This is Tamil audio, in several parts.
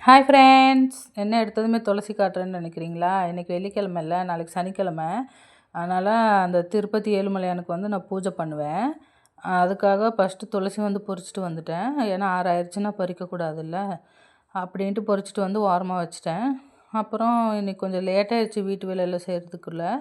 ஹாய் ஃப்ரெண்ட்ஸ், என்ன எடுத்ததுமே துளசி காட்டுறேன்னு நினைக்கிறீங்களா? இன்றைக்கி வெள்ளிக்கிழமை இல்லை, நாளைக்கு சனிக்கிழமை. அதனால் அந்த திருப்பதி ஏழுமலையானுக்கு நான் பூஜை பண்ணுவேன். அதுக்காக ஃபஸ்ட்டு துளசி பறிச்சுட்டு வந்துட்டேன். ஏன்னா 6 ஆயிடுச்சுன்னா பறிக்கக்கூடாதுல்ல அப்படின்ட்டு பறிச்சுட்டு ஓரமாக வச்சுட்டேன். அப்புறம் இன்றைக்கி கொஞ்சம் லேட்டாகிடுச்சு வீட்டு வேலையெல்லாம் செய்கிறதுக்குள்ளே.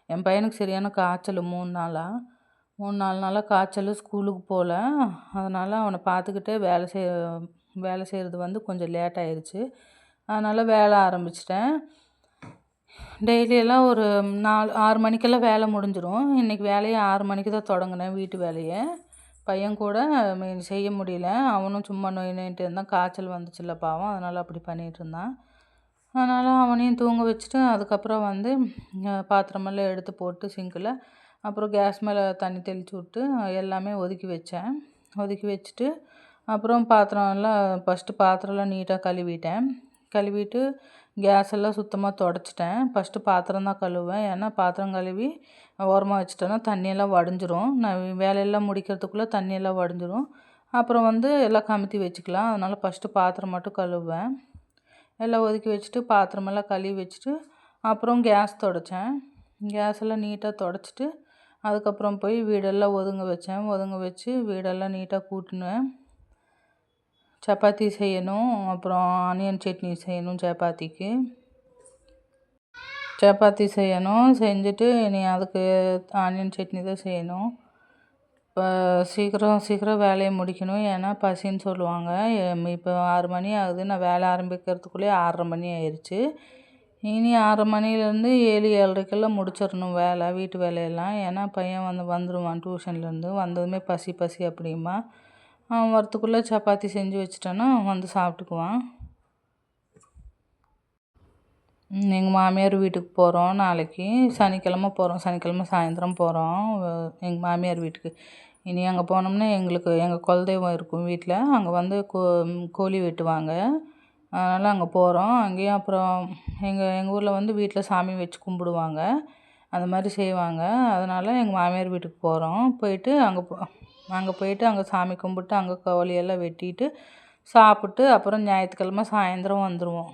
என் பையனுக்கு சரியான காய்ச்சல் 3 நாளாக 3-4 நாளாக காய்ச்சல், ஸ்கூலுக்கு போகல. அதனால் அவனை பார்த்துக்கிட்டே வேலை செய்கிறது கொஞ்சம் லேட் ஆயிடுச்சு. அதனால் வேலை ஆரம்பிச்சிட்டேன். டெய்லியெல்லாம் ஒரு 6 மணிக்கெல்லாம் வேலை முடிஞ்சிடும். இன்றைக்கி வேலையை 6 மணிக்கு தான் தொடங்கினேன் வீட்டு வேலையை. பையன் கூட செய்ய முடியல. அவனும் சும்மா நொய் நொயின்ட்டு இருந்தான். காய்ச்சல் வந்துச்சுல்ல பாவம், அதனால் அப்படி பண்ணிகிட்டு இருந்தான். அதனால் அவனையும் தூங்க வச்சுட்டு அதுக்கப்புறம் பாத்திரமெல்லாம் எடுத்து போட்டு சிங்கில், அப்புறம் கேஸ் மேலே தண்ணி தெளித்து விட்டு எல்லாமே ஒதுக்கி வச்சேன். ஒதுக்கி வச்சுட்டு அப்புறம் பாத்திரம்லாம் நீட்டாக கழுவிட்டு கேஸ் எல்லாம் சுத்தமாக தொடச்சிட்டேன். ஃபஸ்ட்டு பாத்திரம் தான் கழுவுவேன். ஏன்னா பாத்திரம் கழுவி ஓரமாக வச்சுட்டேன்னா தண்ணியெல்லாம் வடிஞ்சிரும். நான் வேலையெல்லாம் முடிக்கிறதுக்குள்ளே தண்ணியெல்லாம் வடிஞ்சிரும். அப்புறம் எல்லாம் கமுத்தி வச்சுக்கலாம். அதனால் ஃபஸ்ட்டு பாத்திரம் மட்டும் கழுவுவேன். எல்லாம் ஒதுக்கி வச்சுட்டு பாத்திரமெல்லாம் கழுவி வச்சுட்டு அப்புறம் கேஸ் தொடச்சேன். கேஸ் எல்லாம் நீட்டாக தொடச்சிட்டு அதுக்கப்புறம் போய் வீடெல்லாம் ஒதுங்க வச்சு வீடெல்லாம் நீட்டாக கூட்டினேன். சப்பாத்தி செய்யணும், அப்புறம் ஆனியன் சட்னி செய்யணும். சப்பாத்தி செய்யணும். செஞ்சுட்டு இனி அதுக்கு ஆனியன் சட்னி தான் செய்யணும். இப்போ சீக்கிரம் வேலையை முடிக்கணும். ஏன்னா பசின்னு சொல்லுவாங்க. இப்போ 6 மணி ஆகுது. நான் வேலை ஆரம்பிக்கிறதுக்குள்ளேயே 6:30 மணி ஆயிடுச்சு. இனி 6 மணிலேருந்து 7, 7:30 முடிச்சிடணும் வீட்டு வேலையெல்லாம். ஏன்னா பையன் வந்துடுவான் டியூஷன்லேருந்து. வந்ததுமே பசி அப்படிமா. அவன் வரத்துக்குள்ளே சப்பாத்தி செஞ்சு வச்சிட்டேன்னா சாப்பிட்டுக்குவான். எங்கள் மாமியார் வீட்டுக்கு போகிறோம் நாளைக்கு. சனிக்கிழமை போகிறோம். சனிக்கிழமை சாயந்தரம் போகிறோம் எங்கள் மாமியார் வீட்டுக்கு. இனி அங்கே போனோம்னா எங்கள் குலதெய்வம் இருக்கும் வீட்டில். அங்கே கோழி வெட்டுவாங்க. அதனால் அங்கே போகிறோம். அங்கேயும் அப்புறம் எங்கள் ஊரில் வீட்டில் சாமி வச்சு கும்பிடுவாங்க. அந்த மாதிரி செய்வாங்க. அதனால் எங்கள் மாமியார் வீட்டுக்கு போகிறோம். போயிட்டு அங்கே சாமி கும்பிட்டு அங்கே கோழியெல்லாம் வெட்டிட்டு சாப்பிட்டு அப்புறம் ஞாயிற்றுக்கிழமை சாயந்தரம் வந்துடுவோம்.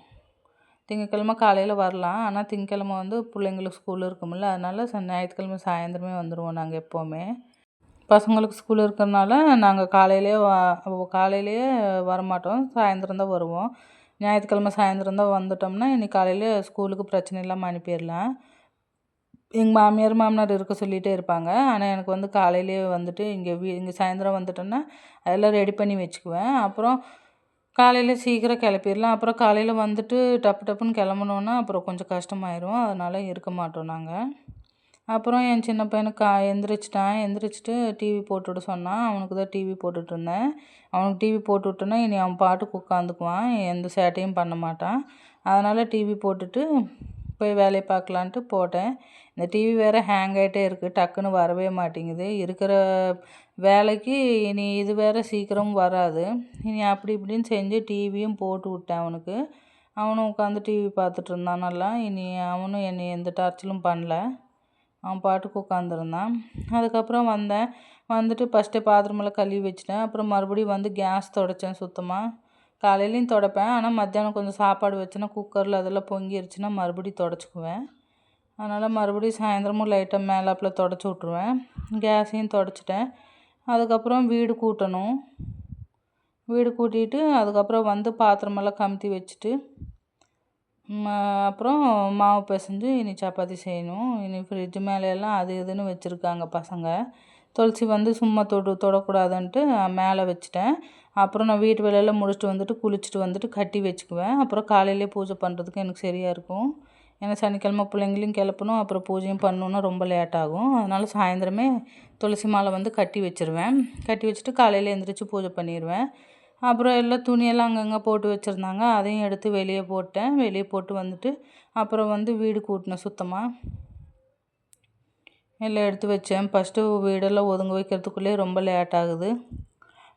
திங்கக்கிழமை காலையில் வரலாம். ஆனால் திங்கக்கிழமை பிள்ளைங்களுக்கு ஸ்கூல் இருக்குமில்ல, அதனால் ஞாயிற்றுக்கிழமை சாயந்தரமே வந்துடுவோம் நாங்கள் எப்போவுமே. பசங்களுக்கு ஸ்கூல் இருக்கிறனால நாங்கள் காலையிலேயே வரமாட்டோம். சாயந்தரம் தான் வருவோம். ஞாயிற்றுக்கிழமை சாயந்தரம் தான் வந்துட்டோம்னா இன்றைக்கி காலையில் ஸ்கூலுக்கு பிரச்சனை இல்லாமல் அனுப்பிடலாம். எங்கள் மாமியார் இருக்க சொல்லிகிட்டே இருப்பாங்க. ஆனால் எனக்கு காலையிலேயே இங்கே சாயந்தரம் வந்துட்டோன்னா அதெல்லாம் ரெடி பண்ணி வச்சுக்குவேன். அப்புறம் காலையில் சீக்கிரம் கிளப்பிடலாம். அப்புறம் காலையில் டப்புன்னு கிளம்புனோன்னா அப்புறம் கொஞ்சம் கஷ்டமாயிரும். அதனால் இருக்க மாட்டோம் நாங்கள். அப்புறம் என் சின்ன பையனுக்கு எந்திரிச்சிட்டு டிவி போட்டுவிட சொன்னான். அவனுக்கு தான் டிவி போட்டுட்ருந்தேன். அவனுக்கு டிவி போட்டு விட்டோன்னா இனி அவன் பாட்டுக்கு உட்காந்துக்குவான். எந்த சேட்டையும் பண்ண மாட்டான். அதனால் டிவி போட்டுட்டு போய் வேலையை பார்க்கலான்ட்டு போட்டேன். இந்த டிவி வேறு ஹேங் ஆகிட்டே இருக்குது. டக்குன்னு வரவே மாட்டேங்குது. இருக்கிற வேலைக்கு இனி இது வேறு சீக்கிரம் வராது. இனி அப்படி இப்படின்னு செஞ்சு டிவியும் போட்டு விட்டேன் அவனுக்கு. அவனும் உட்காந்து டிவி பார்த்துட்டு இருந்தான் நல்லா. இனி அவனும் என்னை எந்த டார்ச்சலும் பண்ணல. அவன் பாட்டுக்கு உட்காந்துருந்தான். அதுக்கப்புறம் வந்துட்டு ஃபஸ்ட்டே பாத்திரமெல்லாம் கழுவி வச்சிட்டேன். அப்புறம் மறுபடியும் கேஸ் துடைச்சேன் சுத்தமாக. காலையிலையும் துடைப்பேன். ஆனால் மத்தியானம் கொஞ்சம் சாப்பாடு வச்சேன்னா குக்கரில் அதெல்லாம் பொங்கிருச்சுன்னா மறுபடியும் துடைச்சிக்குவேன். அதனால் மறுபடியும் சாயந்தரமும் லைட்டாக மேலாப்பில் துடைச்சி விட்ருவேன். கேஸையும் துடைச்சிட்டேன். அதுக்கப்புறம் வீடு கூட்டணும். வீடு கூட்டிட்டு அதுக்கப்புறம் பாத்திரமெல்லாம் கமுத்தி வச்சுட்டு அப்புறம் மாவு பிசைஞ்சு இனி சப்பாத்தி செய்யணும். இனி ஃப்ரிட்ஜு மேலெல்லாம் அது இதுன்னு வச்சுருக்காங்க பசங்க. துளசி சும்மா தொடக்கூடாதுன்ட்டு மேலே வச்சுட்டேன். அப்புறம் நான் வீட்டு வேலையெல்லாம் முடிச்சுட்டு குளிச்சுட்டு கட்டி வச்சுக்குவேன். அப்புறம் காலையிலே பூஜை பண்ணுறதுக்கு எனக்கு சரியாக இருக்கும். ஏன்னா சனிக்கிழமை பிள்ளைங்களையும் கிளப்பணும், அப்புறம் பூஜையும் பண்ணணுன்னா ரொம்ப லேட் ஆகும். அதனால் சாயந்தரமே துளசி மாலை கட்டி வச்சுருவேன். கட்டி வச்சுட்டு காலையில் எழுந்திரிச்சி பூஜை பண்ணிடுவேன். அப்புறம் எல்லாம் துணியெல்லாம் அங்கங்கே போட்டு வச்சுருந்தாங்க. அதையும் எடுத்து வெளியே போட்டேன். வெளியே போட்டு அப்புறம் வீடு கூட்டினேன் சுத்தமாக. எல்லாம் எடுத்து வச்சேன். ஃபஸ்ட்டு வீடெல்லாம் ஒதுங்க வைக்கிறதுக்குள்ளேயே ரொம்ப லேட் ஆகுது.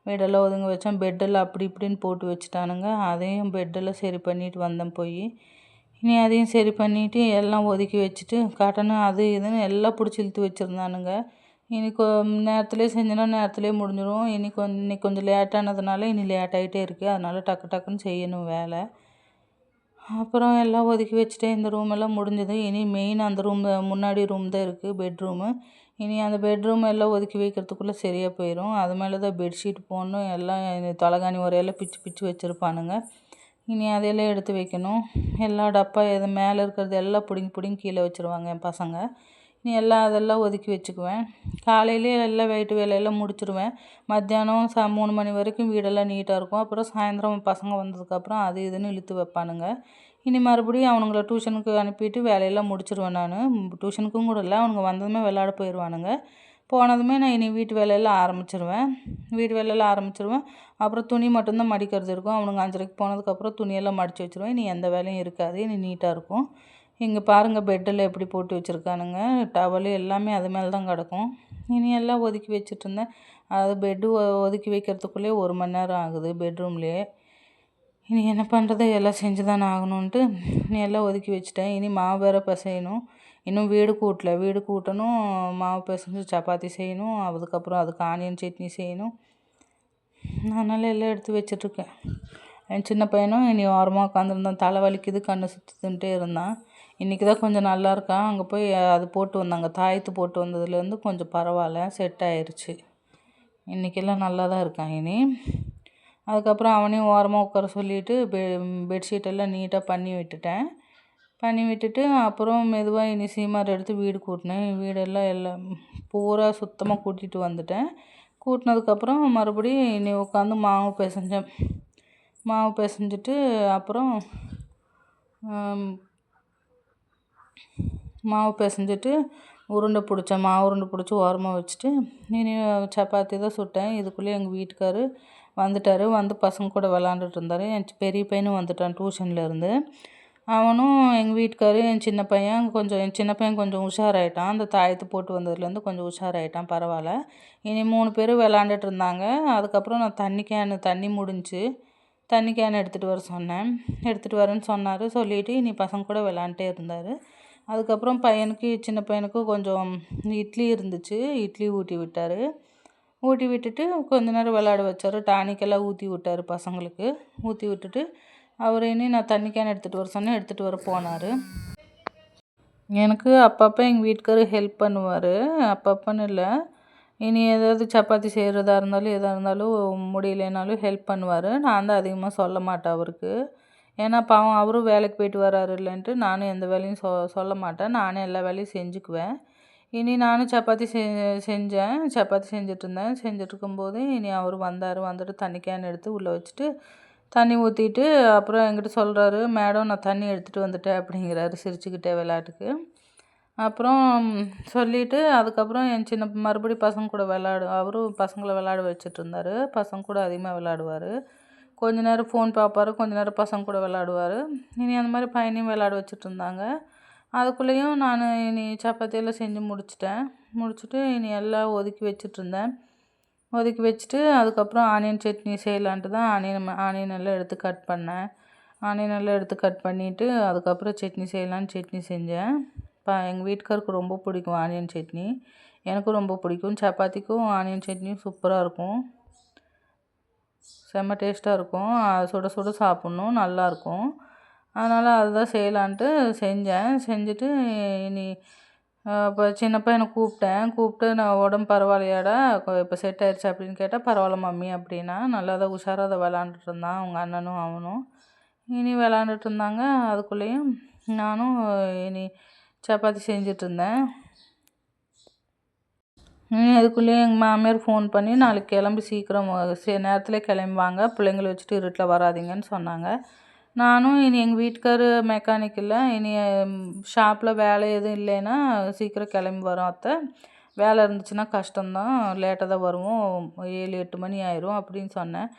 வீடெல்லாம் ஒதுங்க வச்சேன். பெட்டெல்லாம் அப்படி இப்படின்னு போட்டு வச்சுட்டானுங்க. அதையும் பெட்டெல்லாம் சரி பண்ணிவிட்டு வந்தேன் போய். இனி அதையும் சரி பண்ணிவிட்டு எல்லாம் ஒதுக்கி வச்சுட்டு காட்டனு அது இதுன்னு எல்லாம் பிடிச்சி இழுத்து வச்சுருந்தானுங்க. இன்றைக்கி நேரத்துலேயே செஞ்சேன்னா நேரத்துலேயே முடிஞ்சிடும். இன்னைக்கு கொஞ்சம் லேட்டானதுனால இனி லேட் ஆகிட்டே இருக்குது. அதனால் டக்குன்னு செய்யணும் வேலை. அப்புறம் எல்லாம் ஒதுக்கி வச்சுட்டேன். இந்த ரூம் எல்லாம் முடிஞ்சது. இனி மெயின் அந்த ரூம் முன்னாடி ரூம் தான் இருக்குது, பெட்ரூமு. இனி அந்த பெட்ரூம் எல்லாம் ஒதுக்கி வைக்கிறதுக்குள்ளே சரியாக போயிடும். அது மேலே தான் பெட்ஷீட் போடணும். எல்லாம் தலகாணி உரையெல்லாம் பிச்சு பிச்சு வச்சுருப்பானுங்க. இனி அதையெல்லாம் எடுத்து வைக்கணும். எல்லா டப்பா எது மேலே இருக்கிறது எல்லாம் பிடுங்கி பிடுங்கி கீழே வச்சுருவாங்க என் பசங்க. இனி எல்லாம் அதெல்லாம் ஒதுக்கி வச்சுக்குவேன். காலையிலே எல்லாம் வீட்டு வேலையெல்லாம் முடிச்சிடுவேன். மத்தியானம் 3 மணி வரைக்கும் வீடெல்லாம் நீட்டாக இருக்கும். அப்புறம் சாயந்தரம் பசங்க வந்ததுக்கப்புறம் அது இதுன்னு இழுத்து வைப்பானுங்க. இனி மறுபடியும் அவனுங்கள டியூஷனுக்கு அனுப்பிட்டு வேலையெல்லாம் முடிச்சிடுவேன் நான். டியூஷனுக்கும் கூட இல்லை, அவனுங்க வந்ததுமே விளையாட போயிடுவானுங்க. போனதுமே நான் இனி வீட்டு வேலையெல்லாம் ஆரம்பிச்சிருவேன். அப்புறம் துணி மட்டும்தான் மடிக்கிறது இருக்கும். அவனுங்க 5:30க்கு போனதுக்கப்புறம் துணியெல்லாம் மடித்து வச்சுருவேன். இனி எந்த வேலையும் இருக்காது. இனி நீட்டாக இருக்கும். இங்கே பாருங்கள், பெட்டில் எப்படி போட்டு வச்சுருக்கானுங்க. டவலு எல்லாமே அது மேலே தான் கிடக்கும். இனி எல்லாம் ஒதுக்கி வச்சுட்ருந்தேன். அது பெட்டு ஒதுக்கி வைக்கிறதுக்குள்ளே 1 மணி நேரம் ஆகுது பெட்ரூம்லேயே. இனி என்ன பண்ணுறது, எல்லாம் செஞ்சு தானே ஆகணுன்ட்டு இனி எல்லாம் ஒதுக்கி வச்சுட்டேன். இனி மாவு வேறு பிசையணும். இன்னும் வீடு கூட்டணும். மாவு பிசைஞ்சு சப்பாத்தி செய்யணும். அதுக்கப்புறம் அதுக்கு ஆனியன் சட்னி செய்யணும். அதனால் எல்லாம் எடுத்து வச்சிட்ருக்கேன். என் சின்ன பையனும் இனி ஓரமாக உட்காந்துருந்தான். தலை வலிக்குது, கண்ணு சுற்றுதுன்ட்டே இருந்தான். இன்றைக்கி தான் கொஞ்சம் நல்லா இருக்கான். அங்கே போய் அது போட்டு வந்தாங்க. தாயத்து போட்டு வந்ததுலேருந்து கொஞ்சம் பரவாயில்ல, செட் ஆயிடுச்சு. இன்றைக்கெல்லாம் நல்லா தான் இருக்கான் இனி. அதுக்கப்புறம் அவனையும் ஓரமாக உட்கார சொல்லிவிட்டு பெட்ஷீட்டெல்லாம் நீட்டாக பண்ணி விட்டுட்டு அப்புறம் மெதுவாக இனி சீமார் எடுத்து வீடு கூட்டினேன். வீடெல்லாம் பூரா சுத்தமாக கூட்டிகிட்டு வந்துட்டேன். கூட்டினதுக்கப்புறம் மறுபடியும் இனி உட்காந்து மாவு பிசைஞ்சிட்டு அப்புறம் மாவு பிசைஞ்சிட்டு உருண்டை பிடிச்சி ஓரமாக வச்சுட்டு இனி சப்பாத்தி தான் சுட்டேன். இதுக்குள்ளே எங்கள் வீட்டுக்காரு வந்துட்டார். வந்து பசங்க கூட விளாண்டுட்டு இருந்தார். என் பெரிய பையனும் வந்துட்டான் டியூஷன்லேருந்து. அவனும் எங்கள் வீட்டுக்காரு என் சின்ன பையன் கொஞ்சம் உஷாராயிட்டான். அந்த தாயத்து போட்டு வந்ததுலேருந்து கொஞ்சம் உஷாராயிட்டான், பரவாயில்ல. இனி 3 பேர் விளாண்டுட்டு இருந்தாங்க. அதுக்கப்புறம் நான் தண்ணி முடிஞ்சு தண்ணி கேன் எடுத்துகிட்டு வரேன்னு சொன்னார். சொல்லிவிட்டு இனி பசங்க கூட விளாண்டுட்டே இருந்தார். அதுக்கப்புறம் சின்ன பையனுக்கு கொஞ்சம் இட்லி இருந்துச்சு. இட்லி ஊட்டி விட்டுட்டு கொஞ்ச நேரம் விளையாட வச்சார். டானிக்கெல்லாம் ஊற்றி விட்டார் பசங்களுக்கு. ஊற்றி விட்டுட்டு அவர் இனி நான் தண்ணி கேன் எடுத்துகிட்டு வர போனார். எனக்கு அப்பப்போ எங்கள் வீட்டுக்காரரு ஹெல்ப் பண்ணுவார். அப்பப்போன்னு இல்லை, இனி ஏதாவது சப்பாத்தி செய்கிறதா இருந்தாலும் எதாக இருந்தாலும் முடியலைனாலும் ஹெல்ப் பண்ணுவார். நான் தான் அதிகமாக சொல்ல மாட்டேன் அவருக்கு. ஏன்னா பாவம் அவரும் வேலைக்கு போயிட்டு வராரு இல்லைன்ட்டு நானும் எந்த வேலையும் சொல்ல மாட்டேன். நானே எல்லா வேலையும் செஞ்சுக்குவேன். இனி நானும் சப்பாத்தி செஞ்சிட்ருந்தேன். செஞ்சிட்ருக்கும்போது இனி அவர் வந்துட்டு தண்ணி கேன் எடுத்து உள்ளே வச்சுட்டு தண்ணி ஊற்றிட்டு அப்புறம் என்கிட்ட சொல்கிறாரு, மேடம் நான் தண்ணி எடுத்துகிட்டு வந்துட்டேன் அப்படிங்கிறாரு சிரிச்சுக்கிட்டே விளையாட்டுக்கு. அப்புறம் சொல்லிவிட்டு அதுக்கப்புறம் மறுபடியும் பசங்க கூட அவரும் பசங்களை விளையாட வச்சிட்ருந்தார். பசங்க கூட அதிகமாக விளையாடுவார். கொஞ்ச நேரம் ஃபோன் பார்ப்பாரு, கொஞ்ச நேரம் பசங்க கூட விளையாடுவார். இனி அந்த மாதிரி பையனையும் விளையாட வச்சுட்ருந்தாங்க. அதுக்குள்ளேயும் நான் இனி சப்பாத்தியெல்லாம் செஞ்சு முடிச்சுட்டு இனி எல்லாம் ஒதுக்கி வச்சுட்டு அதுக்கப்புறம் ஆனியன் சட்னி செய்யலான்ட்டு தான் ஆனியன் எல்லாம் எடுத்து கட் பண்ணேன். ஆனியன் எல்லாம் எடுத்து கட் பண்ணிவிட்டு அதுக்கப்புறம் சட்னி செய்யலான்னு சட்னி செஞ்சேன். எங்கள் வீட்டுக்காருக்கு ரொம்ப பிடிக்கும் ஆனியன் சட்னி. எனக்கும் ரொம்ப பிடிக்கும். சப்பாத்திக்கும் ஆனியன் சட்னியும் சூப்பராக இருக்கும், செம்ம டேஸ்ட்டாக இருக்கும். சுட சுட சாப்பிட்ணும், நல்லாயிருக்கும். அதனால் அதுதான் செய்யலான்ட்டு செஞ்சுட்டு இனி இப்போ சின்ன பையனை கூப்பிட்டு நான் உடம்பு பரவாயில்லையாடா, இப்போ செட் ஆயிடுச்சு அப்படின்னு கேட்டால் பரவாயில்ல மம்மி அப்படின்னா. நல்லா தான் உஷாராக அதை விளாண்டுட்டு இருந்தான் அவங்க அண்ணனும் அவனும். இனி விளாண்டுட்டு இருந்தாங்க. அதுக்குள்ளேயும் நானும் இனி சப்பாத்தி செஞ்சிட்ருந்தேன். அதுக்குள்ளேயே எங்கள் மாமியார் ஃபோன் பண்ணி நாளைக்கு கிளம்பி சீக்கிரம் நேரத்தில் கிளம்புவாங்க, பிள்ளைங்களை வச்சுட்டு இருட்டில் வராதிங்கன்னு சொன்னாங்க. நானும் இனி எங்கள் வீட்டுக்காரு மெக்கானிக் இல்லை, இனி ஷாப்பில் வேலை எதுவும் இல்லைன்னா சீக்கிரம் கிளம்பி வரோம் அத்தை, வேலை இருந்துச்சுன்னா கஷ்டம்தான், லேட்டாக தான் வருவோம், 7-8 மணி ஆயிரும் அப்படின்னு சொன்னேன்.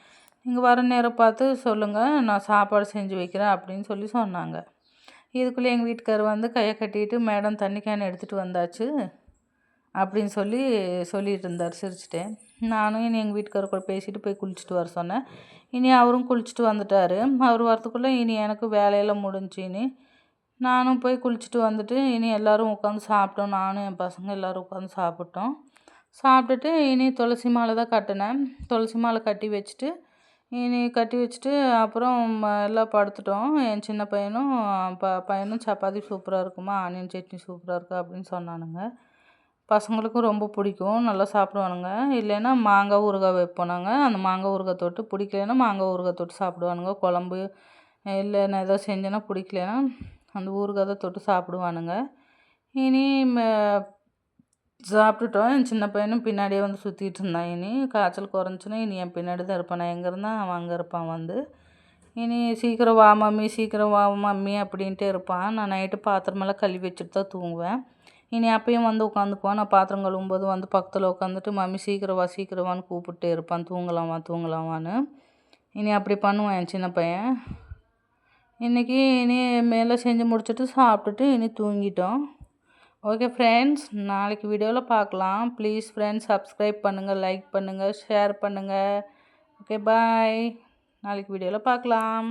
நீங்கள் வர நேரம் பார்த்து சொல்லுங்கள், நான் சாப்பாடு செஞ்சு வைக்கிறேன் அப்படின்னு சொன்னாங்க. இதுக்குள்ளே எங்கள் வீட்டுக்கார் வந்து கையை கட்டிட்டு மேடம் தண்ணி கேன் எடுத்துகிட்டு வந்தாச்சு அப்படின்னு சொல்லிட்டு இருந்தார் சிரிச்சுட்டே. நானும் இனி எங்கள் வீட்டுக்காரர் கூட பேசிட்டு போய் குளிச்சுட்டு வர சொன்னேன். இனி அவரும் குளிச்சுட்டு வந்துட்டார். அவர் வரத்துக்குள்ளே இனி எனக்கு வேலையெல்லாம் முடிஞ்சு இனி நானும் போய் குளிச்சுட்டு வந்துட்டு இனி எல்லோரும் உட்காந்து சாப்பிட்டோம். நானும் என் பசங்க எல்லோரும் உட்காந்து சாப்பிட்டுட்டு இனி துளசி மாலை தான் கட்டினேன். துளசி மாலை கட்டி வச்சுட்டு இனி கட்டி வச்சுட்டு அப்புறம் எல்லாம் படுத்துட்டோம். என் சின்ன பையனும் பையனும் சப்பாத்தி சூப்பராக இருக்குமா, ஆனியன் சட்னி சூப்பராக இருக்குது அப்படின்னு சொன்னானுங்க. பசங்களுக்கும் ரொம்ப பிடிக்கும், நல்லா சாப்பிடுவானுங்க. இல்லைன்னா மாங்காய் ஊறுகாய் வைப்போம் நாங்கள். அந்த மாங்காய் ஊறுகாய் தொட்டு பிடிக்கலன்னா மாங்காய் ஊறுகாய் தொட்டு சாப்பிடுவானுங்க. குழம்பு இல்லை நான் ஏதோ செஞ்சேன்னா பிடிக்கலன்னா அந்த ஊறுகாய் தான் தொட்டு சாப்பிடுவானுங்க. இனி சாப்பிட்டுட்டோம். என் சின்ன பையனும் பின்னாடியே வந்து சுற்றிட்டு இருந்தான். இனி காய்ச்சல் குறைஞ்சின்னா இனி என் பின்னாடி தான் இருப்பான். நான் எங்கே இருந்தால் அவன் அங்கே இருப்பான் வந்து. இனி சீக்கிரம் வா மம்மி, சீக்கிரம் வா மம்மி அப்படின்ட்டே இருப்பான். நான் நைட்டு பாத்திரமெல்லாம் கழுவி வச்சுட்டு தான் தூங்குவேன். இனி அப்பயும் வந்து உட்காந்துக்குவான். நான் பாத்திரம் கழுவும்போது வந்து பக்கத்தில் உட்காந்துட்டு மம்மி சீக்கிரம் வா சீக்கிரம் வான்னு கூப்பிட்டே இருப்பான், தூங்கலாமா தூங்கலாமான்னு. இனி அப்படி பண்ணுவான் என் சின்ன பையன். இன்றைக்கி இனி மேலே செஞ்சு முடிச்சுட்டு சாப்பிட்டுட்டு இனி தூங்கிட்டோம். ஓகே ஃப்ரெண்ட்ஸ், நாளைக்கு வீடியோவில் பார்க்கலாம். ப்ளீஸ் ஃப்ரெண்ட்ஸ் சப்ஸ்கிரைப் பண்ணுங்கள், லைக் பண்ணுங்கள், ஷேர் பண்ணுங்கள். ஓகே பாய், நாளைக்கு வீடியோவில் பார்க்கலாம்.